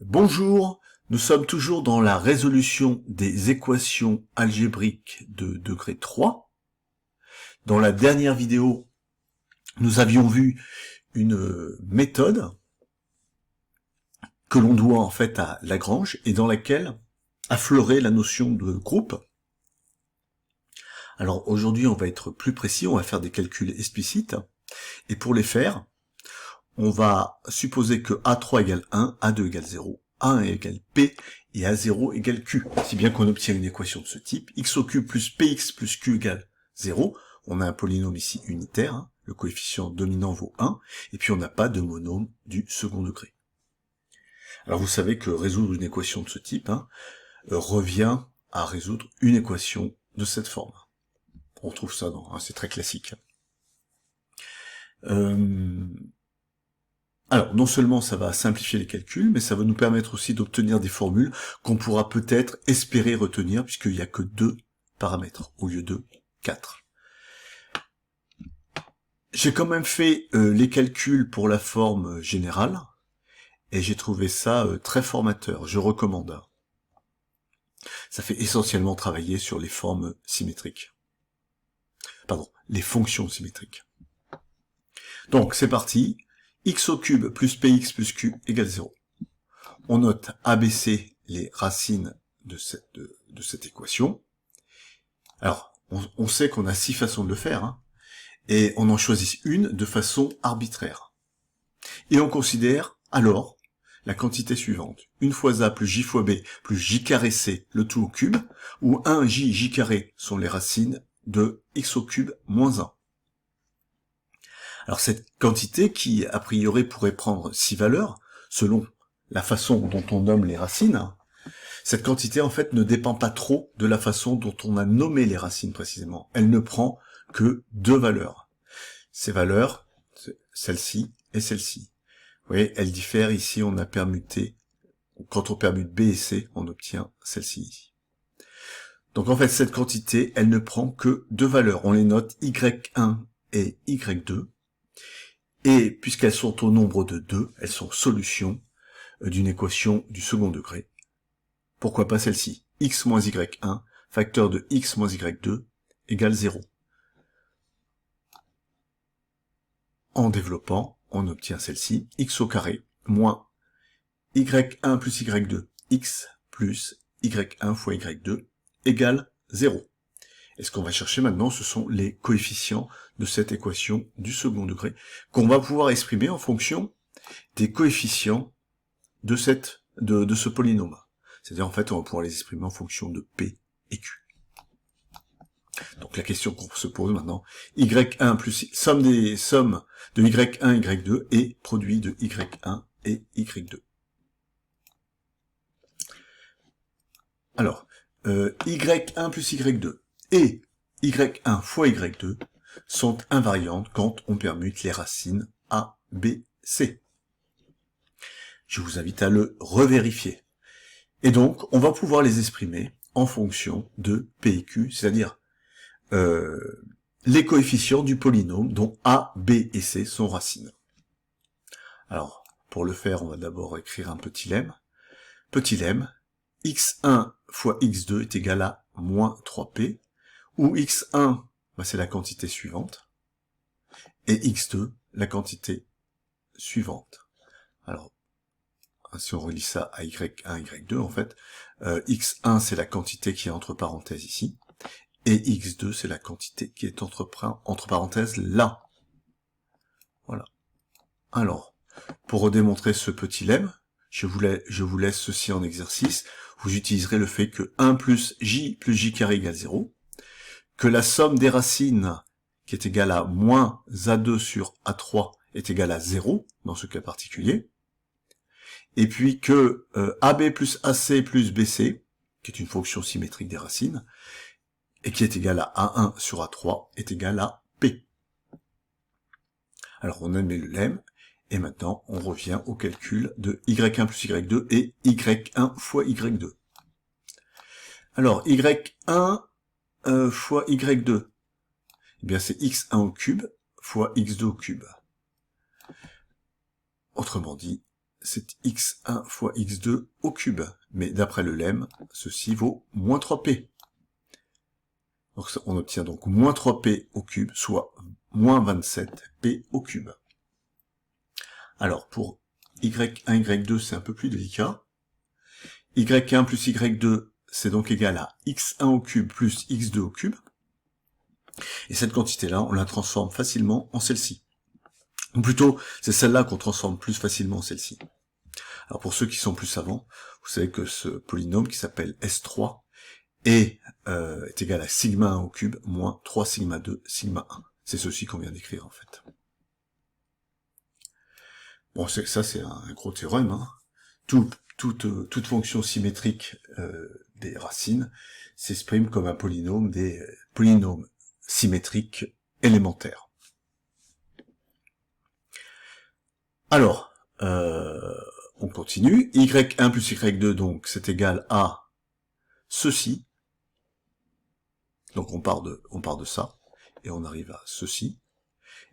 Bonjour, nous sommes toujours dans la résolution des équations algébriques de degré 3. Dans la dernière vidéo, nous avions vu une méthode que l'on doit en fait à Lagrange et dans laquelle affleurait la notion de groupe. Alors aujourd'hui, on va être plus précis, on va faire des calculs explicites et pour les faire, on va supposer que A3 égale 1, A2 égale 0, A1 égale P et A0 égale Q. Si bien qu'on obtient une équation de ce type, x au cube plus px plus q égale 0. On a un polynôme ici unitaire, le coefficient dominant vaut 1, et puis on n'a pas de monôme du second degré. Alors vous savez que résoudre une équation de ce type revient à résoudre une équation de cette forme. On trouve ça c'est très classique. Alors, non seulement ça va simplifier les calculs, mais ça va nous permettre aussi d'obtenir des formules qu'on pourra peut-être espérer retenir, puisqu'il n'y a que 2 paramètres, au lieu de 4. J'ai quand même fait les calculs pour la forme générale, et j'ai trouvé ça très formateur, je recommande. Ça fait essentiellement travailler sur les formes symétriques. Pardon, les fonctions symétriques. Donc, c'est parti. X au cube plus px plus q égale 0. On note ABC les racines de cette équation. Alors, on sait qu'on a 6 façons de le faire, et on en choisit une de façon arbitraire. Et on considère alors la quantité suivante. Une fois A plus J fois B plus J carré C, le tout au cube, où 1J, J carré sont les racines de x au cube moins 1. Alors cette quantité qui, a priori, pourrait prendre 6 valeurs, selon la façon dont on nomme les racines, cette quantité, en fait, ne dépend pas trop de la façon dont on a nommé les racines précisément. Elle ne prend que 2 valeurs. Ces valeurs, celle-ci et celle-ci. Vous voyez, elles diffèrent. Ici, on a permuté. Quand on permute B et C, on obtient celle-ci. Donc, en fait, cette quantité, elle ne prend que 2 valeurs. On les note Y1 et Y2. Et puisqu'elles sont au nombre de 2, elles sont solutions d'une équation du second degré. Pourquoi pas celle-ci? X moins Y1, facteur de X moins Y2, égale 0. En développant, on obtient celle-ci, X au carré, moins Y1 plus Y2, X plus Y1 fois Y2, égale 0. Et ce qu'on va chercher maintenant, ce sont les coefficients de cette équation du second degré, qu'on va pouvoir exprimer en fonction des coefficients de ce polynôme. C'est-à-dire, en fait, on va pouvoir les exprimer en fonction de P et Q. Donc, la question qu'on se pose maintenant, Y1 plus somme de Y1, Y2 et produit de Y1 et Y2. Alors, Y1 plus Y2 et Y1 fois Y2 sont invariantes quand on permute les racines A, B, C. Je vous invite à le revérifier. Et donc, on va pouvoir les exprimer en fonction de P et Q, c'est-à-dire les coefficients du polynôme dont A, B et C sont racines. Alors, pour le faire, on va d'abord écrire un petit lemme. Petit lemme, x1 fois x2 est égal à moins 3p, où x1, c'est la quantité suivante, et x2, la quantité suivante. Alors, si on relie ça à y1, y2, en fait, x1 c'est la quantité qui est entre parenthèses ici, et x2 c'est la quantité qui est entre parenthèses là. Voilà. Alors, pour démontrer ce petit lemme, je vous laisse ceci en exercice. Vous utiliserez le fait que 1 plus j carré égale 0, que la somme des racines qui est égale à moins a2 sur a3 est égale à 0, dans ce cas particulier, et puis que AB plus AC plus BC, qui est une fonction symétrique des racines, et qui est égale à A1 sur A3, est égal à P. Alors on admet le lemme, et maintenant on revient au calcul de Y1 plus Y2 et Y1 fois Y2. Alors Y1 fois Y2, eh bien c'est X1 au cube fois X2 au cube. Autrement dit, c'est x1 fois x2 au cube. Mais d'après le lemme, ceci vaut moins 3p. Donc on obtient donc moins 3p au cube, soit moins 27p au cube. Alors pour y1, y2, c'est un peu plus délicat. y1 plus y2, c'est donc égal à x1 au cube plus x2 au cube. Et cette quantité-là, on la transforme facilement en celle-ci. Ou plutôt, c'est celle-là qu'on transforme plus facilement en celle-ci. Alors pour ceux qui sont plus savants, vous savez que ce polynôme qui s'appelle S3 est égal à sigma 1 au cube moins 3 sigma 2 sigma 1. C'est ceci qu'on vient d'écrire en fait. Bon, ça c'est un gros théorème. Hein. Toute fonction symétrique des racines s'exprime comme un polynôme des polynômes symétriques élémentaires. Alors, on continue. y1 plus y2, donc, c'est égal à ceci. Donc, on part de ça, et on arrive à ceci.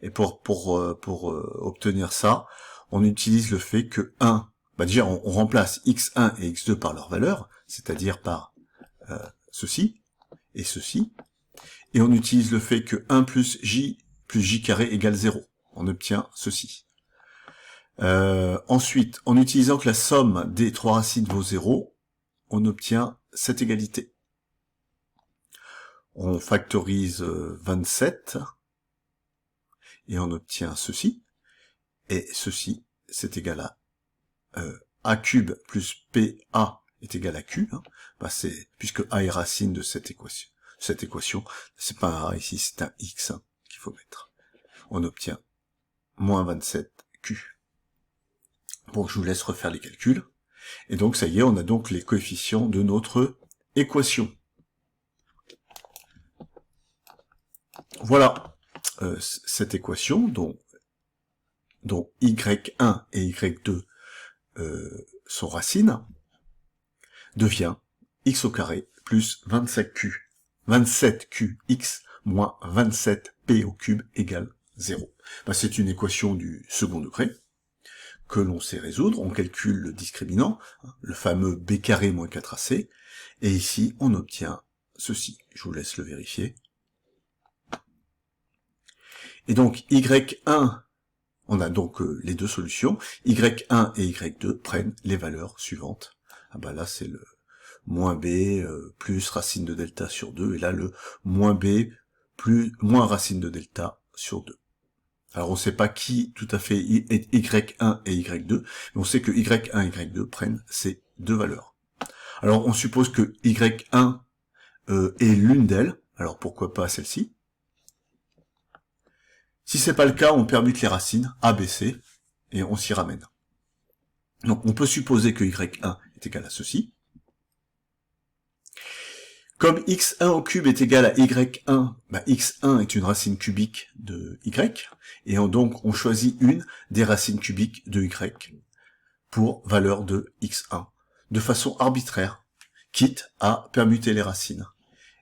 Et pour obtenir ça, on utilise le fait que 1, déjà, on remplace x1 et x2 par leur valeur, c'est-à-dire par ceci, et ceci. Et on utilise le fait que 1 plus j carré égale 0. On obtient ceci. Ensuite, en utilisant que la somme des trois racines vaut 0, on obtient cette égalité. On factorise 27, et on obtient ceci. Et ceci, c'est égal à a cube plus pa est égal à q. Hein. Puisque a est racine de cette équation. C'est pas un a ici, c'est un x qu'il faut mettre. On obtient moins 27q. Bon, je vous laisse refaire les calculs. Et donc, ça y est, on a donc les coefficients de notre équation. Voilà cette équation dont y1 et y2 sont racines, devient x au carré plus 27qx moins 27p au cube égale 0. C'est une équation du second degré que l'on sait résoudre. On calcule le discriminant, le fameux b carré moins 4ac, et ici on obtient ceci. Je vous laisse le vérifier. Et donc y1, on a donc les deux solutions, y1 et y2 prennent les valeurs suivantes. Ah bah là c'est le moins b plus racine de delta sur 2, et là le moins b plus moins racine de delta sur 2. Alors on ne sait pas qui tout à fait est y1 et y2, mais on sait que y1 et y2 prennent ces deux valeurs. Alors on suppose que y1 est l'une d'elles, alors pourquoi pas celle-ci. Si c'est pas le cas, on permute les racines a, b, c, et on s'y ramène. Donc on peut supposer que y1 est égal à ceci. Comme x1 au cube est égal à y1, x1 est une racine cubique de y, et donc on choisit une des racines cubiques de y pour valeur de x1, de façon arbitraire, quitte à permuter les racines.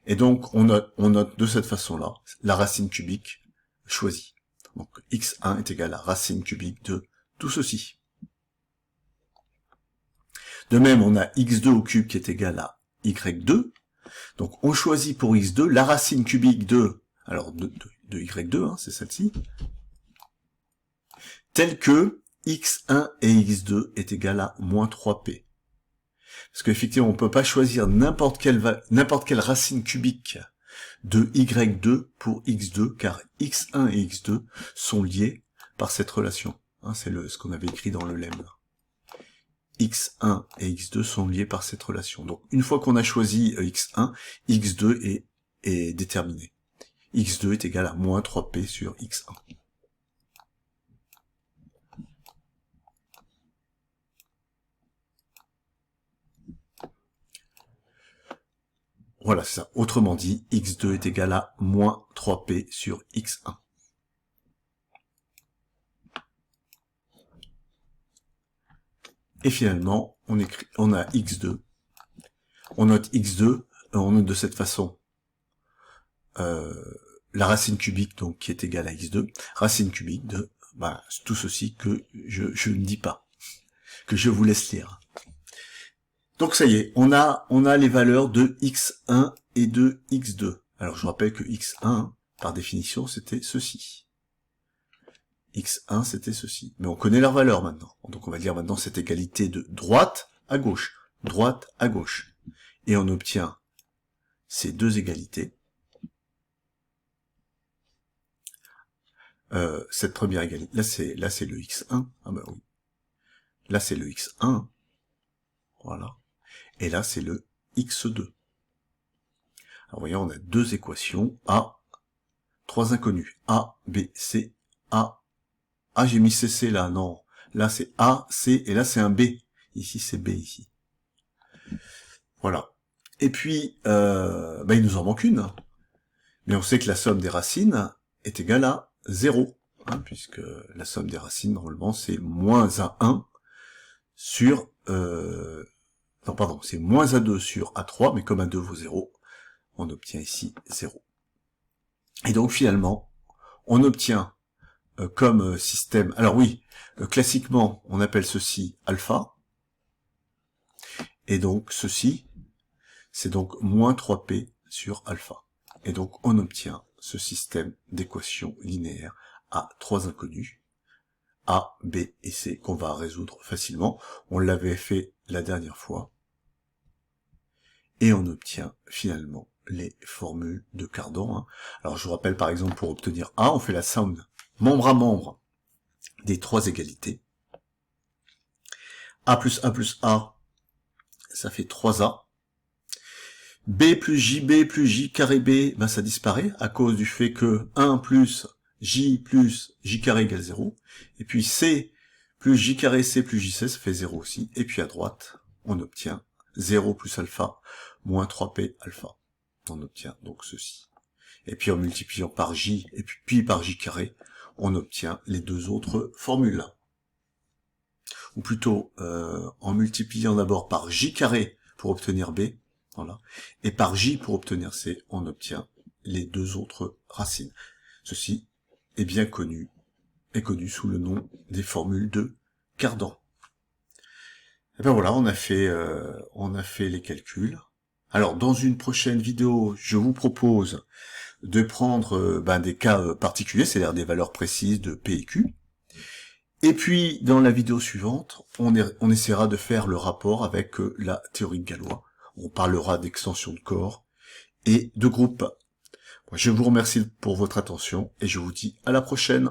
Et donc on note de cette façon-là la racine cubique choisie. Donc x1 est égal à racine cubique de tout ceci. De même, on a x2 au cube qui est égal à y2. Donc on choisit pour x2 la racine cubique de y2, hein, c'est celle-ci, telle que x1 et x2 est égal à moins 3p. Parce qu'effectivement, on ne peut pas choisir n'importe quelle racine cubique de y2 pour x2, car x1 et x2 sont liés par cette relation. Hein, c'est ce qu'on avait écrit dans le lemme. x1 et x2 sont liés par cette relation. Donc une fois qu'on a choisi x1, x2 est déterminé. x2 est égal à moins 3p sur x1. Voilà, c'est ça. Autrement dit, x2 est égal à moins 3p sur x1. Et finalement, on a x2. On note x2, on note de cette façon la racine cubique donc qui est égale à x2, racine cubique de tout ceci que je ne dis pas. que je vous laisse lire. Donc ça y est, on a les valeurs de x1 et de x2. Alors je rappelle que x1, par définition, c'était ceci. x1, c'était ceci. Mais on connaît leurs valeurs maintenant. Donc on va dire maintenant cette égalité de droite à gauche. Droite à gauche. Et on obtient ces deux égalités. Cette première égalité, là c'est le x1. Ah bah oui. Là c'est le x1. Voilà. Et là c'est le x2. Alors voyez, on a deux équations, A, trois inconnus, A, B, C, A. Ah, j'ai mis CC là, non. Là c'est A, C, et là c'est un B. Ici c'est B, ici. Voilà. Et puis, il nous en manque une. Mais on sait que la somme des racines est égale à 0. Hein, puisque la somme des racines, normalement, c'est moins A1 sur... non, pardon, c'est moins A2 sur A3, mais comme A2 vaut 0, on obtient ici 0. Et donc, finalement, on obtient comme système... Alors oui, classiquement, on appelle ceci alpha. Et donc, ceci, c'est donc moins 3p sur alpha. Et donc, on obtient ce système d'équations linéaires à trois inconnus, A, B et C, qu'on va résoudre facilement. On l'avait fait la dernière fois. Et on obtient finalement les formules de Cardan. Hein. Alors, je vous rappelle, par exemple, pour obtenir A, on fait la somme membre à membre des trois égalités. A plus A plus A, ça fait 3A. B plus J carré B, ben ça disparaît à cause du fait que 1 plus J carré égale 0. Et puis C plus J carré C plus JC, ça fait 0 aussi. Et puis à droite, on obtient 0 plus alpha moins 3P alpha. On obtient donc ceci. Et puis en multipliant par J et puis par J carré, on obtient les deux autres formules. Ou plutôt, en multipliant d'abord par J carré pour obtenir B, voilà. Et par J pour obtenir C, on obtient les deux autres racines. Ceci est bien connu, sous le nom des formules de Cardan. Et ben voilà, on a fait les calculs. Alors, dans une prochaine vidéo, je vous propose de prendre des cas particuliers, c'est-à-dire des valeurs précises de P et Q. Et puis, dans la vidéo suivante, on essaiera de faire le rapport avec la théorie de Galois. On parlera d'extension de corps et de groupe. Je vous remercie pour votre attention et je vous dis à la prochaine.